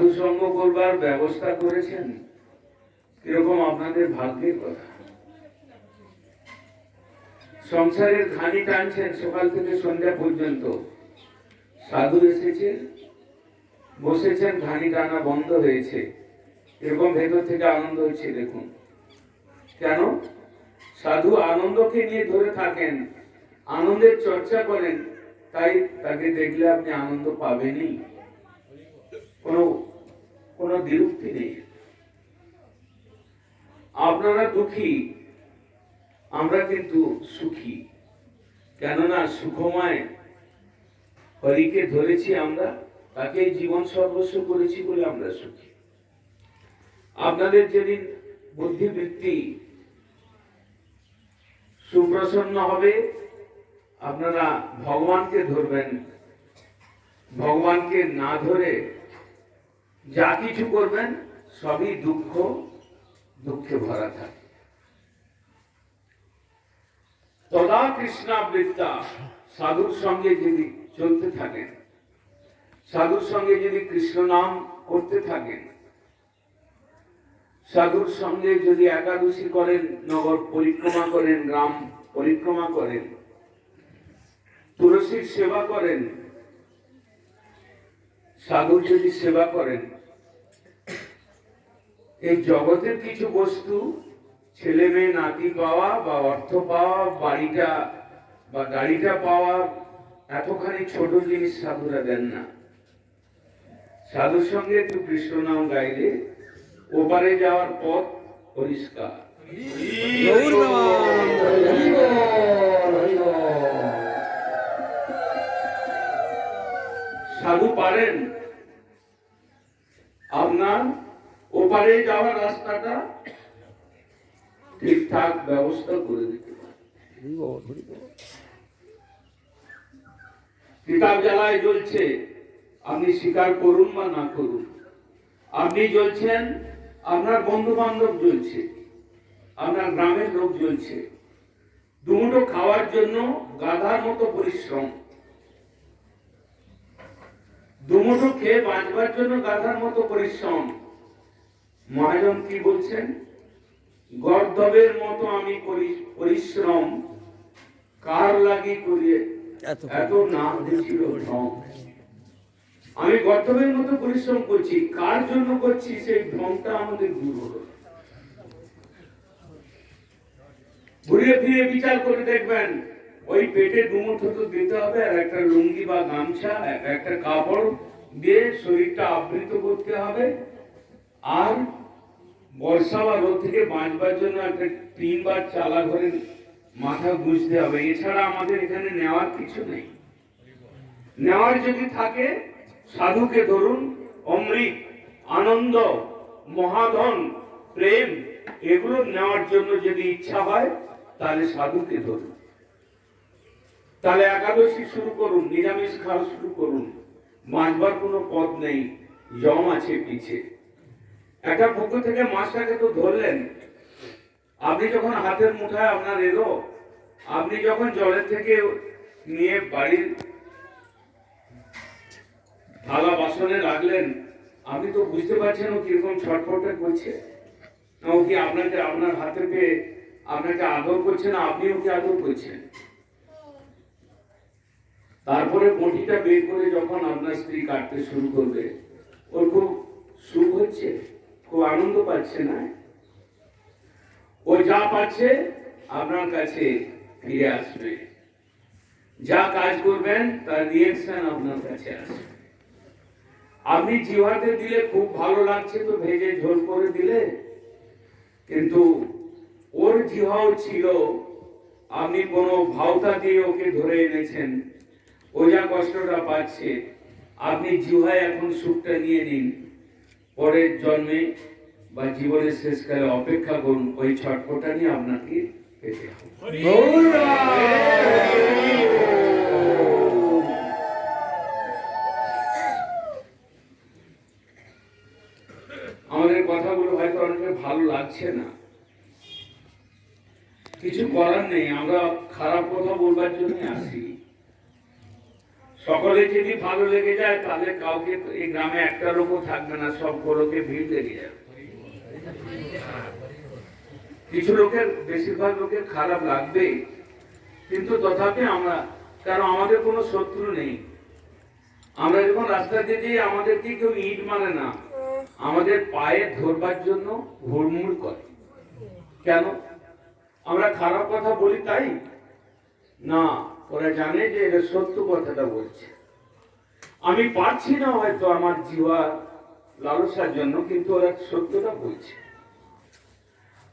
সাধু সঙ্গ করবার ব্যবস্থা করেছেন, কিরকম আপনাদের ভাগ্যের কথা। সংসারের ঘানি টানছেন সকাল থেকে সন্ধ্যা পর্যন্ত, সাধু এসেছে, বসেছেন, ঘানি টানা বন্ধ হয়েছে, এরকম ভেতর থেকে আনন্দ হচ্ছে। দেখুন কেন? সাধু আনন্দকে নিয়ে ধরে থাকেন, আনন্দের চর্চা করেন, তাই তাকে দেখলে আপনি আনন্দ পাবেনই, কোনো বিরক্তি নেই। আপনারা দুঃখী, আমরা কিন্তু সুখী, কেননা সুখময় হরিকে ধরেছি আমরা, তাকে জীবন সর্বস্ব করেছি বলে আমরা সুখী। আপনাদের যেদিন বুদ্ধিবৃত্তি সুপ্রসন্ন হবে, আপনারা ভগবানকে ধরবেন, ভগবানকে না ধরে যা কিছু করবেন সবই দুঃখে ভরা থাকে। তদা কৃষ্ণাবৃত্তা, সাধুর সঙ্গে যদি চলতে থাকেন, সাধুর সঙ্গে যদি কৃষ্ণ নাম করতে থাকেন, সাধুর সঙ্গে যদি একাদশী করেন, নগর পরিক্রমা করেন, গ্রাম পরিক্রমা করেন, তুলসীর সেবা করেন, সাধুর যদি সেবা করেন, এই জগতের কিছু বস্তু, ছেলে মেয়ে নাতি পাওয়া বা অর্থ পাওয়া, বাড়িটা বা গাড়িটা পাওয়া, এতখানি ছোট জিনিস সাধুরা দেন না। সাধুর সঙ্গে একটু কৃষ্ণ নাম গাইলে ওপারে যাওয়ার পথ পরিষ্কার। সাধু পারেন আপনার ওপারে যাওয়ার রাস্তাটা ঠিকঠাক ব্যবস্থা করে দিতে পারে। কিতাব জ্বালায় জ্বলছে, আপনি স্বীকার করুন বা না করুন, আপনি জ্বলছেন, আপনার বন্ধু বান্ধব জ্বলছে, আপনার গ্রামের লোক জ্বলছে, দুমুঠো খাওয়ার জন্য গাধার মতো পরিশ্রম, দুমুঠো খেয়ে বাঁচবার জন্য গাধার মতো পরিশ্রম। মহাজন কি বলছেন? গর্দবের মতো আমি পরিশ্রম, কার লাগি করিয়ে এত না হয়েছিল ভ্রম। আমি গর্দবের মতো পরিশ্রম করছি, কার জন্য করছি সেই ভ্রমটা আমাদের দূর হলো। ঘুরিয়ে ফিরে বিচার করে দেখবেন, ওই পেটে দুমুঠো তো দিতে হবে, আর একটা লুঙ্গি বা গামছা, একটা কাপড় দিয়ে শরীরটা আবৃত করতে হবে, আর বর্ষা বা রোদ থেকে বাঁচবার জন্য একটা টিন বা চালা ঘরে মাথা গুঁজতে হবে। এছাড়া আমাদের এখানে নেওয়ার কিছু নেই। নেওয়ার যদি থাকে, সাধুকে ধরুন। অমৃত, আনন্দ, মহাধন, প্রেম, এগুলো নেওয়ার জন্য যদি ইচ্ছা হয়, তাহলে সাধুকে ধরুন। তাহলে একাদশী শুরু করুন, নিরামিষ খাওয়া শুরু করুন। বাঁচবার কোনো পথ নেই, জম আছে পিছে। একটা পুকুর থেকে মাছটাকে তো ধরলেন, আপনি যখন হাতের মুঠায় আপনার এলো, আপনি যখন জলের থেকে নিয়ে বাড়ির থালা বাসনে রাখলেন, আপনি তো বুঝতে পারছেন ও কিরকম ছটফট করছে। ও কি আপনাকে আপনার হাতে পেয়ে আপনাকে আদর করছে না, আপনি ওকে আদর করছেন। তারপরে বটিটা বের করে যখন আপনার স্ত্রী কাটতে শুরু করবে, ওর খুব সুখ হচ্ছে, খুব আনন্দ পাচ্ছে না? ও যা পাচ্ছে আপনার কাছে ফিরে আসবে, যা কাজ করবেন তার রিয়েকশন আপনার কাছে আসবে। আপনি জিভাতে দিলে খুব ভালো লাগছে তো ভেজে ঝোল করে দিলে, কিন্তু ওর জিহাও ছিল, আপনি কোনো ভাওতা দিয়ে ওকে ধরে এনেছেন, ও যা কষ্টটা পাচ্ছে, আপনি জিহায় এখন সুখটা নিয়ে নিন, পরের জন্মে বা জীবনের শেষকালে অপেক্ষা করুন, ওই ছটফটা নিয়ে আপনাকে পেতে হবে। আমাদের কথাগুলো হয়তো অনেকের ভালো লাগছে না, কিছু করার নেই, আমরা খারাপ কথা বলবার জন্য আসি। সকলে যদি ভালো লেগে যায় তাহলে কাউকে এই গ্রামে একটা লোকও থাকবে না, সব লোকে ভিড় লেগে যাবে। কিছু লোকের, বেশিরভাগ লোকের খারাপ লাগবে, কিন্তু তথাপি আমরা, কারণ আমাদের কোনো শত্রু নেই। আমরা যখন রাস্তা দিয়ে যাই আমাদেরকে কেউ ইট মারে না, আমাদের পায়ে ধরবার জন্য হুড়মুড় করে। কেন? আমরা খারাপ কথা বলি তাই না, ওরা জানে যে এটা সত্য কথাটা বলছে। আমি পারছি না হয়তো আমার জিহ্বা লালসার জন্য, কিন্তু ওরা সত্যটা বলছে।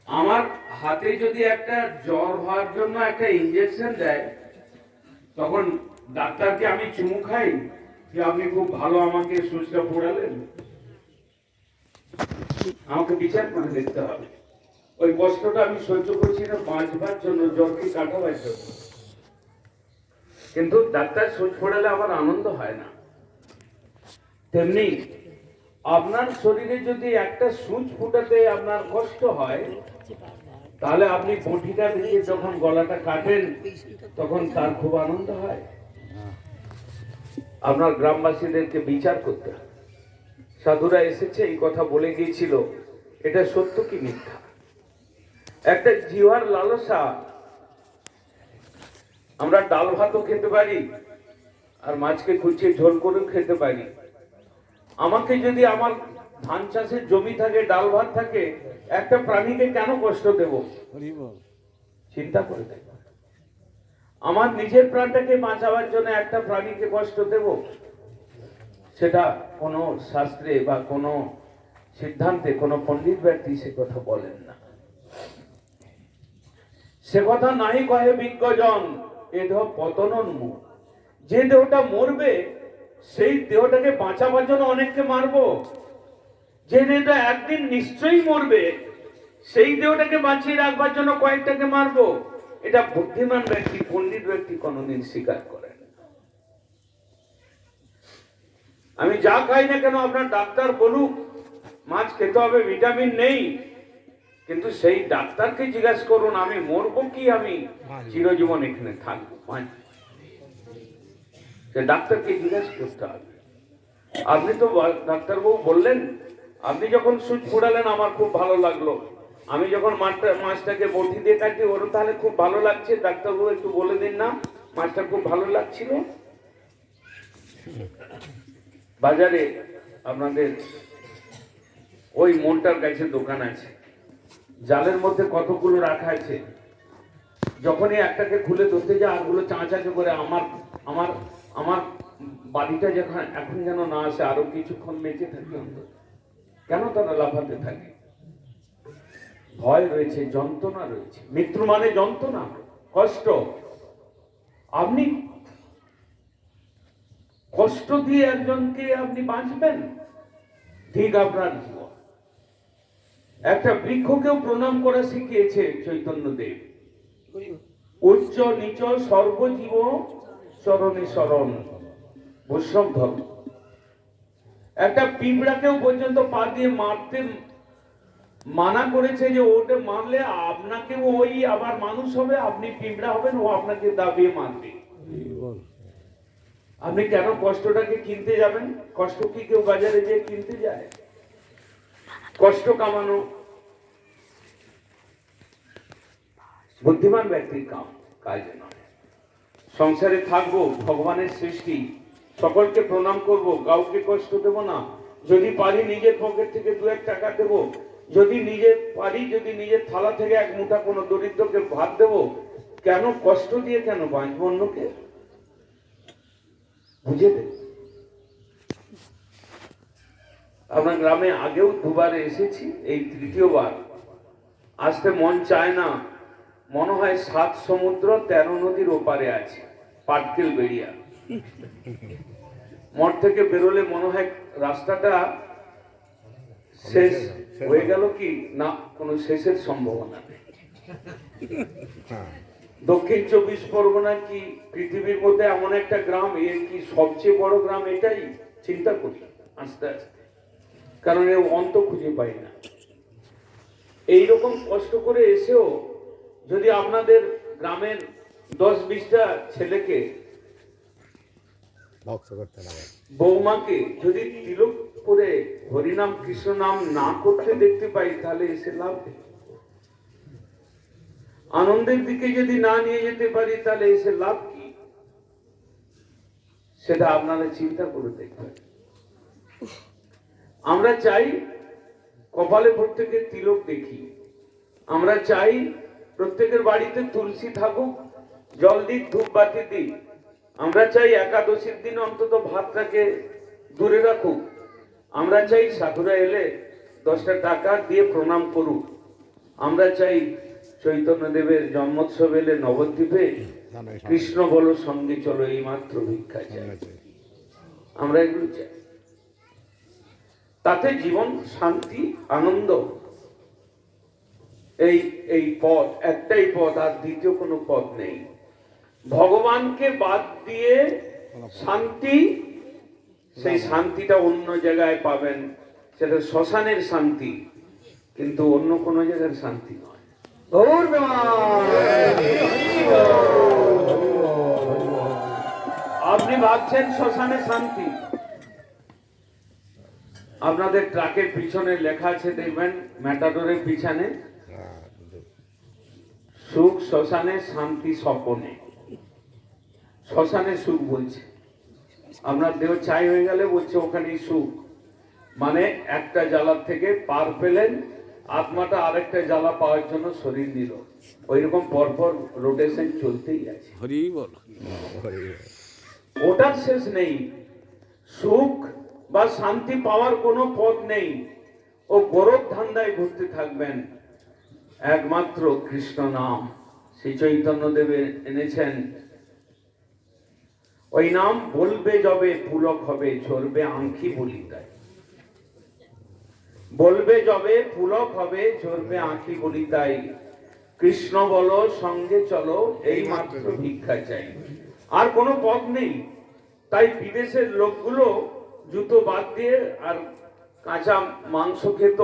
আমার হাতে যদি একটা জ্বর হওয়ার জন্য একটা ইঞ্জেকশন দেয়, তখন ডাক্তারকে আমি চুমু খাই যে আপনি খুব ভালো আমাকে সুচটা পড়ালেন? আমাকে বিচার করে দেখতে হবে। ওই কষ্টটা আমি সহ্য করছি না বাঁচবার জন্য, জ্বরকে কাটাবার জন্য। কিন্তু ডাক্তার সুচ পড়ালে আমার আনন্দ হয় না। তেমনি আপনার শরীরে যদি একটা সুচ ফুটাতে আপনার কষ্ট হয়, তাহলে আপনি বটিটা দিয়ে যখন গলাটা কাটেন তখন তার খুব আনন্দ হয়। আপনার গ্রামবাসীদেরকে বিচার করতে হবে। সাধুরা এসেছে এই কথা বলে গিয়েছিল, এটা সত্য কি মিথ্যা। একটা জিহ্বার লালসা, আমরা ডাল ভাতও খেতে পারি আর মাছকে কুচিয়ে ঝোল করেও খেতে পারি। আমাকে যদি আমার ধান চাষের জমি থাকে, ডাল ভাত থাকে, একটা প্রাণীকে কেন কষ্ট দেব? চিন্তা করে দেব। আমার নিজের প্রাণটাকে বাঁচাবার জন্য একটা প্রাণীকে কষ্ট দেব? সেটা কোন শাস্ত্রে বা কোন সিদ্ধান্তে কোন পণ্ডিত ব্যক্তি সে কথা বলেন না। সে কথা নাই কহে বিজ্ঞজন, এ দেহ পতনোন্মুখ। যে দেহটা মরবে সেই দেহটাকে বাঁচাবার জন্য অনেককে মারবো। যে দেহটা একদিন নিশ্চয়ই মরবে সেই দেহটাকে বাঁচিয়ে রাখবার জন্য কয়েকটাকে মারবো। এটা বুদ্ধিমান ব্যক্তি, পণ্ডিত ব্যক্তি কোনোদিন স্বীকার করেন। আমি যা খাই না কেন, আপনার ডাক্তার বলুক মাছ খেতে হবে, ভিটামিন নেই, কিন্তু সেই ডাক্তারকে জিজ্ঞাসা করুন আমি মরবো কি আমি চিরজীবন এখানে থাকবো? ডাক্তারকে জিজ্ঞাসা করতে হবে। আপনি তো ডাক্তারবাবু বললেন, আপনি যখন সুচ ফোড়ালেন আমার খুব ভালো লাগলো, আমি যখন মাছটাকে বটি দিয়ে কাটি ওর তাহলে খুব ভালো লাগছে, ডাক্তারবাবু একটু বলে দিন না মাছটা খুব ভালো লাগছিল। বাজারে আপনাদের ওই মনটার কাছে দোকান আছে, জালের মধ্যে কতগুলো রাখা আছে, যখনই একটাকে খুলে ধরতে যায় আরগুলো চাঁচাকে করে আমার আমার আমার বাড়িটা যখন এখন যেন না আসে, আরো কিছুক্ষণ বেঁচে থাকে। কেন তারা লাফাতে থাকে? ভয় রয়েছে, যন্ত্রণা রয়েছে। মৃত্যু মানে যন্ত্রণা, কষ্ট। আপনি কষ্ট দিয়ে একজনকে আপনি বাঁচবেন? ঠিক আপনার জীবন। একটা বৃক্ষকেও প্রণাম করা শিখিয়েছে চৈতন্য দেব। উচ্চ নিচ সর্বজীব চরণে শরণ, বৈষ্ণব ধর্ম। একটা পিঁপড়াকেও পর্যন্ত পা দিয়ে মারতে মানা করেছে, যে ওটা মারলে আপনাকে ওই আবার মানুষ হবে, আপনি পিঁপড়া হবেন, ও আপনাকে দাবিয়ে মারবে। আপনি কেন কষ্টটাকে কিনতে যাবেন? কষ্ট কি কেউ বাজারে যেয়ে কিনতে যায়? কষ্ট কামানো বুদ্ধিমান ব্যক্তির কাজ নয়। সংসারে থাকবো, ভগবানের সৃষ্টি, সকলকে প্রণাম করব, কাউকে কষ্ট দেব না। যদি পারি নিজের পকেট থেকে 2-1 টাকা দেব, যদি নিজের থালা থেকে এক মুঠা কোনো দরিদ্রকে ভাত দেব। কেন কষ্ট দিয়ে কেন বাঁচবো অন্যকে? বুঝে দেব। আপনার গ্রামে আগেও 2বার এসেছি, এই 3য়-বার। আসতে মন চায় না, মনে হয় 7 সমুদ্র 13 নদীর ওপারে আছে, পাটকেলবেড়িয়া। মঠ থেকে বেরোলে মনে হয় রাস্তাটা শেষ হয়ে গেল কি না, কোনো শেষের সম্ভাবনা নেই। দক্ষিণ 24 পরগনা কি পৃথিবীর মধ্যে এমন একটা গ্রাম, এর কি সবচেয়ে বড় গ্রাম? এটাই চিন্তা করি আস্তে আস্তে, কারণ এর অন্ত খুঁজে পাই না। এইরকম কষ্ট করে এসেও যদি আপনাদের গ্রামের 10-20টা ছেলেকে বৌমাকে যদি তিলক করে হরিনাম কৃষ্ণ নাম না করতে দেখতে পাই তাহলে এসে লাভ নেই। আনন্দের দিকে যদি না নিয়ে যেতে পারি তাহলে এসে লাভ কি, সেটা আপনারা চিন্তা করে দেখবেন। আমরা চাই কপালে প্রত্যেকের তিলক দেখি, আমরা চাই প্রত্যেকের বাড়িতে তুলসী থাকুক, জল দিক, ধূপবাতি দিক। আমরা চাই একাদশীর দিন অন্তত ভাতটাকে দূরে রাখুক। আমরা চাই সাধুরা এলে 10টা টাকা দিয়ে প্রণাম করুক। আমরা চাই চৈতন্য দেবের জন্মোৎসব এলে নবদ্বীপে কৃষ্ণ বলো সঙ্গে চলো, এই মাত্র ভিক্ষা চাই। আমরা এগুলো চাই, তাতে জীবন শান্তি আনন্দ। এই পথ একটাই পথ, আর দ্বিতীয় কোনো পথ নেই। ভগবানকে বাদ দিয়ে শান্তি, সেই শান্তিটা অন্য জায়গায় পাবেন, সেটা শ্মশানের শান্তি, কিন্তু অন্য কোনো জায়গার শান্তি নয়। আপনি ভাবছেন শ্মশানে শান্তি, আপনাদের ট্রাকের পিছনে লেখা আছে দেখবেন, ম্যাটাডোরের পিছনে, সুখ শ্মশানে, শান্তি স্বপনে। শ্মশানে সুখ বলছে, আপনার দেহ ছাই হয়ে গেলে বলছে ওখানেই সুখ। মানে একটা জ্বালার থেকে পার পেলেন, আত্মাটা আরেকটা জ্বালা পাওয়ার জন্য শরীর নিল। ওইরকম পরপর রোটেশন চলতেই আছে। ওটার শেষ নেই। সুখ বা শান্তি পাওয়ার কোনো পথ নেই। ও গরব ধান্দায় ঘুরতে থাকবেন। একমাত্র কৃষ্ণ নাম শ্রী চৈতন্য দেবে এনেছেন। ওই নাম বলবে যবে পুলক হবে, ঝরবে আঁখি বলি তাই। বলবে যবে পুলক হবে, ঝরবে আঁখি বলি তাই। কৃষ্ণ বলো সঙ্গে চলো, এই মাত্র ভিক্ষা চাই। আর কোনো পথ নেই। তাই বিদেশের লোকগুলো জুতো বাদ দিয়ে আর কাঁচা মাংস খেত,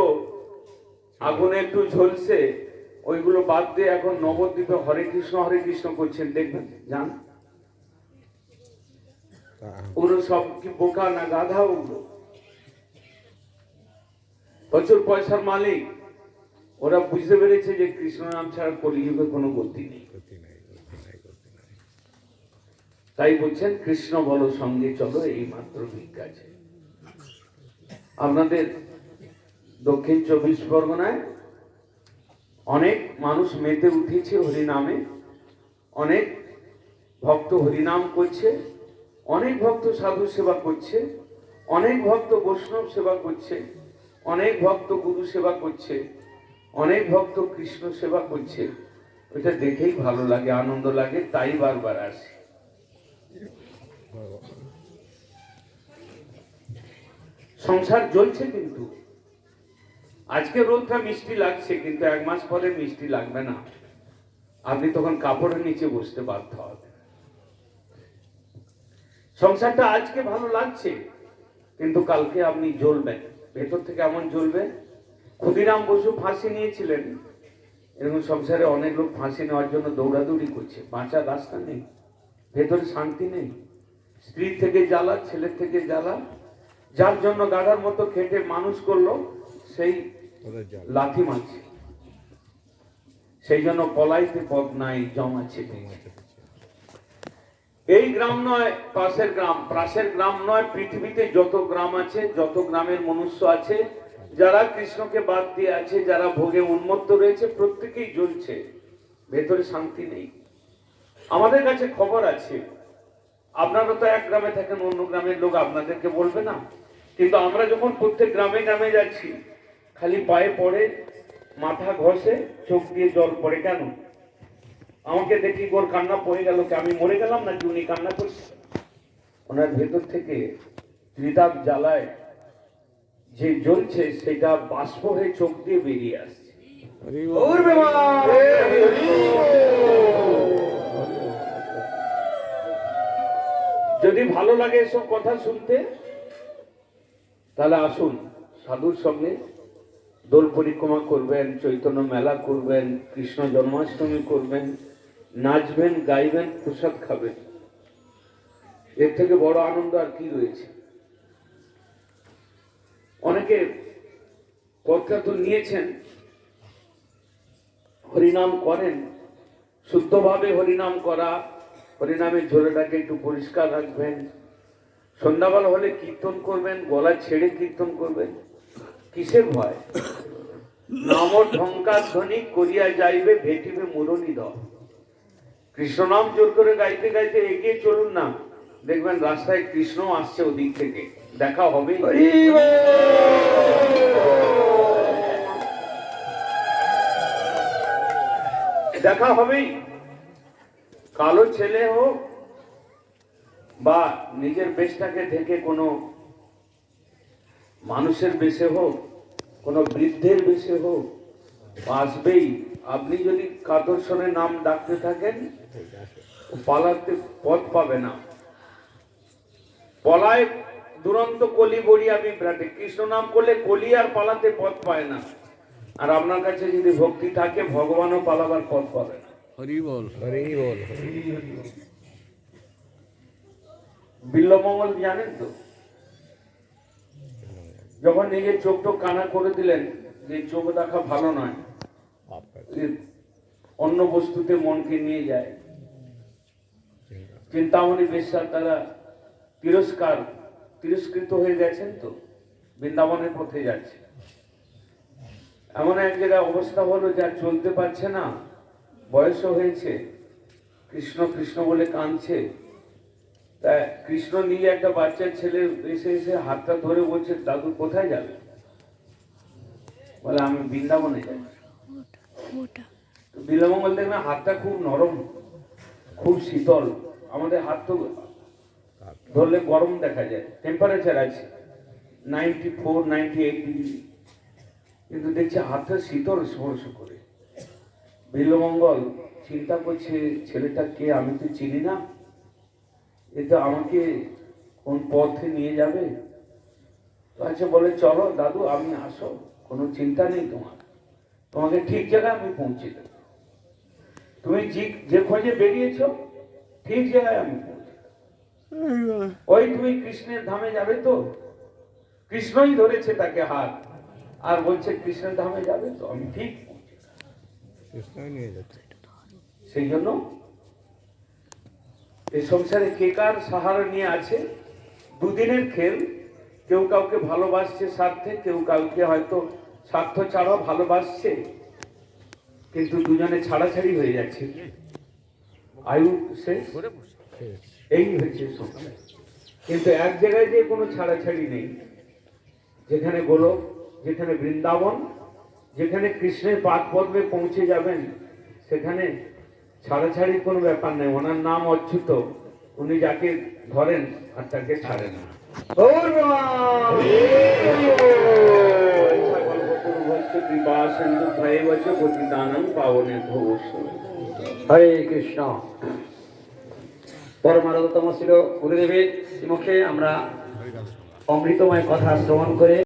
আগুনে একটু ঝলসে, ওইগুলো বাদ দিয়ে এখন নবদ্বীপে হরে কৃষ্ণ করছেন। দেখবেন, যান, ওগুলো সব কি বোকা না গাধা? ওগুলো প্রচুর পয়সার মালিক। ওরা বুঝতে পেরেছে যে কৃষ্ণ নাম ছাড়া কলিযুগে কোনো গতি নেই। তাই বলছেন কৃষ্ণ বলো সঙ্গে চলো, এই মাত্র ভিক্ষা আছে। আপনাদের দক্ষিণ 24 পরগনায় অনেক মানুষ মেতে উঠেছে হরিনামে। অনেক ভক্ত হরিনাম করছে, অনেক ভক্ত সাধু সেবা করছে, অনেক ভক্ত বৈষ্ণব সেবা করছে, অনেক ভক্ত গুরু সেবা করছে, অনেক ভক্ত কৃষ্ণ সেবা করছে। ওইটা দেখেই ভালো লাগে, আনন্দ লাগে, তাই বারবার আসে। সংসার জ্বলছে, কিন্তু আজকে রোদটা মিষ্টি লাগছে, কিন্তু 1 মাস পরে মিষ্টি লাগবে না। আপনি তখন কাপড়ের নিচে বসতে বাধ্য হবেন। সংসারটা আজকে ভালো লাগছে, কিন্তু কালকে আপনি জ্বলবেন, ভেতর থেকে এমন জ্বলবে। ক্ষুদিরাম বসু ফাঁসি নিয়েছিলেন, এরকম সংসারে অনেক লোক ফাঁসি নেওয়ার জন্য দৌড়াদৌড়ি করছে। বাঁচার রাস্তা নেই, ভেতরে শান্তি নেই। স্ত্রী থেকে জ্বালা, ছেলের থেকে জ্বালা। যার জন্য গাধার মতো খেটে মানুষ করলো, সেই লাথি মারছে। সেই জন্য পলাইতে পথ নাই, জমাচ্ছে। এই গ্রাম নয় পাশের গ্রাম, পাশের গ্রাম নয়, পৃথিবীতে যত গ্রাম আছে, যত গ্রামের মনুষ্য আছে, যারা কৃষ্ণকে বাদ দিয়ে আছে, যারা ভোগে উন্মত্ত রয়েছে, প্রত্যেকেই জ্বলছে, ভেতরে শান্তি নেই। আমাদের কাছে খবর আছে। আপনারা তো এক গ্রামে থাকেন, অন্য গ্রামের লোক আপনাদেরকে বলবে না। কিন্তু আমরা যখন প্রত্যেক গ্রামে গ্রামে যাচ্ছি, খালি পায়ে পড়ে, মাথা ঘষে, চোখ দিয়ে জল পড়ে। কেন? আমাকে দেখি ওর কান্না পড়ে গেল, আমি মরে গেলাম নাকি উনি কান্না করছে? ওনার ভেতর থেকে ত্রিতাপ জ্বালায় যে জ্বলছে, সেটা বাষ্প হয়ে চোখ দিয়ে বেরিয়ে আসছে। যদি ভালো লাগে এসব কথা শুনতে, তাহলে আসুন, সাধুর সঙ্গে দোল পরিক্রমা করবেন, চৈতন্য মেলা করবেন, কৃষ্ণ জন্মাষ্টমী করবেন, নাচবেন, গাইবেন, প্রসাদ খাবেন। এর থেকে বড় আনন্দ আর কি রয়েছে? অনেকে কথা তো নিয়েছেন, হরিনাম করেন, শুদ্ধভাবে হরিনাম করা, হরিনামের ঝোলাটাকে একটু পরিষ্কার রাখবেন, সন্ধ্যাবেলা হলে কীর্তন করবেন, গলা ছেড়ে কীর্তন করবেন। কিসের ভয়? নাম ঢঙ্কার ধ্বনি করিয়া যাইবে ভেটিবে মুরলী দল। কৃষ্ণ নাম জোর করে গাইতে গাইতে এগিয়ে চলুন না, দেখবেন রাস্তায় কৃষ্ণ আসছে ওদিক থেকে, দেখা হবে। দেখা হবেই। কালো ছেলে হোক বা নিজের বেশটাকে ঢেকে কোনো মানুষের বেশে হোক, কোনো বৃদ্ধের বেশে হোক, আসবেই। আপনি যদি কাদর্শনে নাম ডাকতে থাকেন, পালাতে পথ পাবে না। পলায় দুরন্ত কলি বড়িয়া বিভ্রাটে। কৃষ্ণ নাম করলে কলি আর পালাতে পথ পায় না। আর আপনার কাছে যদি ভক্তি থাকে, ভগবানও পালাবার পথ পাবে না। হরি বল, হরি বল। বিল্লমঙ্গল জানেন তো, যখন নিজের চোখ টোক কানা করে দিলেন যে চোখ দেখা ভালো নয়, অন্য বস্তুতে মনকে নিয়ে যায়, চিন্তামণি বেশ্যার তারা তিরস্কৃত হয়ে গেছেন, তো বৃন্দাবনের পথে যাচ্ছে। এমন এক জায়গায় অবস্থা হলো যে আর চলতে পারছে না, বয়সও হয়েছে, কৃষ্ণ কৃষ্ণ বলে কাঁদছে। তা কৃষ্ণ নিয়ে একটা বাচ্চার ছেলে এসে এসে হাতটা ধরে বলছে, দাদু কোথায় যাবে? বলে আমি বৃন্দাবনে যাই। বিল্লমঙ্গল দেখবেন হাতটা খুব নরম, খুব শীতল। আমাদের হাত তো ধরলে গরম দেখা যায়, টেম্পারেচার আছে 94, 98 ডিগ্রি, কিন্তু দেখছি হাতটা শীতল স্পর্শ করে। বিল্লমঙ্গল চিন্তা করছে, ছেলেটা কে, আমি তো চিনি না, এ তো আমাকে কোন পথে নিয়ে যাবে। আচ্ছা বলে, চলো দাদু, আমি আসো, কোনো চিন্তা নেই তোমার, তোমাকে ঠিক জায়গায় আমি পৌঁছে দেব। তুমি যে খোঁজে বেরিয়েছ, ঠিক জায়গায় আমি পৌঁছে দেব। ওই তুমি কৃষ্ণের ধামে যাবে তো? কৃষ্ণই ধরেছে তাকে হাত আর বলছে, কৃষ্ণের ধামে যাবে তো? আমি ঠিক পৌঁছে দেব। কৃষ্ণই নিয়ে যাচ্ছে। সেই জন্য এই সংসারে কে কার সাহারা নিয়ে আছে, দুদিনের খেল। কেউ কাউকে ভালোবাসছে স্বার্থে, কেউ কাউকে হয়তো স্বার্থ ছাড়াও ভালোবাসছে, কিন্তু দুজনে ছাড়াছাড়ি হয়ে যাচ্ছে, আয়ু শেষ, এই হচ্ছে সংসার। কিন্তু এক জায়গায় যে কোনো ছাড়াছাড়ি নেই, যেখানে গোলক, যেখানে বৃন্দাবন, যেখানে কৃষ্ণের পাদ পদ্মে পৌঁছে যাবেন, সেখানে ছাড়াছাড়ির কোনো ব্যাপার নেই। ওনার নাম অচ্যুত, উনি যাকে ধরেন আর তাকে ছাড়েন না। হরে কৃষ্ণ। পরমারাধ্যতম ছিল গুরুদেবের মুখে আমরা অমৃতময় কথা শ্রবণ করে